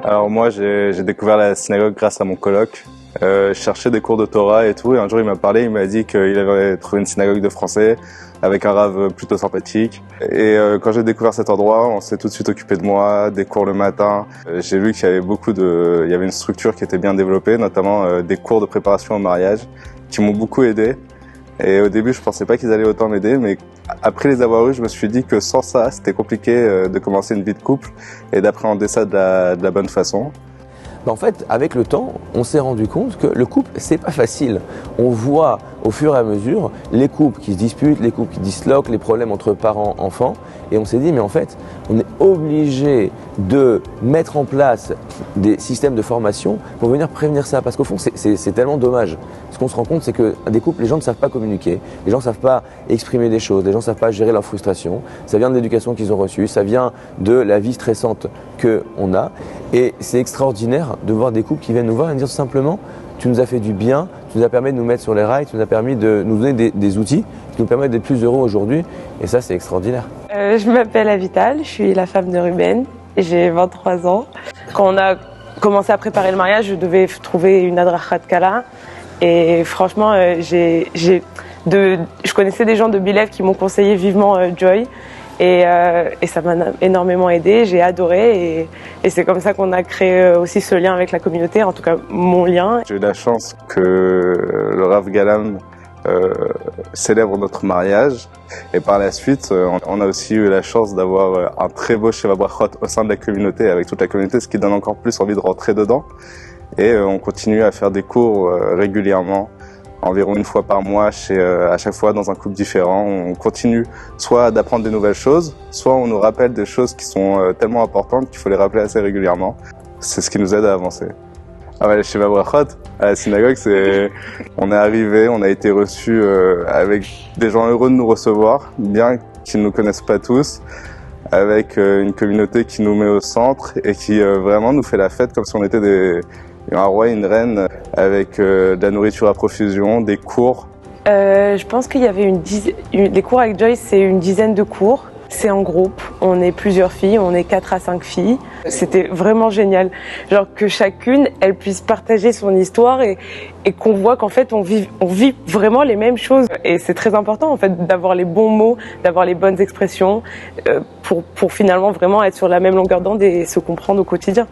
Alors moi, j'ai découvert la synagogue grâce à mon coloc. Je cherchais des cours de Torah et tout, et un jour il m'a parlé, il m'a dit qu'il avait trouvé une synagogue de français avec un rave plutôt sympathique. Et quand j'ai découvert cet endroit, on s'est tout de suite occupé de moi, des cours le matin. J'ai vu qu'il y avait il y avait une structure qui était bien développée, notamment des cours de préparation au mariage, qui m'ont beaucoup aidé. Et au début, je pensais pas qu'ils allaient autant m'aider, mais après les avoir eus, je me suis dit que sans ça, c'était compliqué de commencer une vie de couple et d'appréhender ça de la bonne façon. En fait, avec le temps, on s'est rendu compte que le couple, c'est pas facile. On voit au fur et à mesure les couples qui se disputent, les couples qui disloquent, les problèmes entre parents, enfants. Et on s'est dit, mais en fait, on est obligé de mettre en place des systèmes de formation pour venir prévenir ça. Parce qu'au fond, c'est tellement dommage. Ce qu'on se rend compte, c'est que des couples, les gens ne savent pas communiquer, les gens ne savent pas exprimer des choses, les gens ne savent pas gérer leur frustration. Ça vient de l'éducation qu'ils ont reçue, ça vient de la vie stressante qu'on a. Et c'est extraordinaire de voir des couples qui viennent nous voir et nous dire tout simplement, tu nous as fait du bien, tu nous as permis de nous mettre sur les rails, tu nous as permis de nous donner des outils qui nous permettent d'être plus heureux aujourd'hui. Et ça, c'est extraordinaire. Je m'appelle Avital, je suis la femme de Ruben, j'ai 23 ans. Quand on a commencé à préparer le mariage, je devais trouver une adrachat kala. Et franchement, je connaissais des gens de Bilev qui m'ont conseillé vivement Joy. Et ça m'a énormément aidé, j'ai adoré et c'est comme ça qu'on a créé aussi ce lien avec la communauté, en tout cas mon lien. J'ai eu la chance que le Rav Galam célèbre notre mariage et par la suite on a aussi eu la chance d'avoir un très beau Sheva Brachot au sein de la communauté, avec toute la communauté, ce qui donne encore plus envie de rentrer dedans. Et on continue à faire des cours régulièrement, environ une fois par mois, à chaque fois dans un couple différent. On continue soit d'apprendre des nouvelles choses, soit on nous rappelle des choses qui sont tellement importantes qu'il faut les rappeler assez régulièrement. C'est ce qui nous aide à avancer. Ah ouais, chez Brachot, à la synagogue, on est arrivé, on a été reçus avec des gens heureux de nous recevoir, bien qu'ils ne nous connaissent pas tous, avec une communauté qui nous met au centre et qui vraiment nous fait la fête comme si on était un roi et une reine, avec de la nourriture à profusion, des cours. Je pense qu'il y avait les cours avec Joyce, c'est une dizaine de cours. C'est en groupe, on est plusieurs filles, on est 4 à 5 filles. C'était vraiment génial. Genre que chacune, elle puisse partager son histoire et qu'on voit qu'en fait on vit vraiment les mêmes choses. Et c'est très important en fait d'avoir les bons mots, d'avoir les bonnes expressions pour finalement vraiment être sur la même longueur d'onde et se comprendre au quotidien.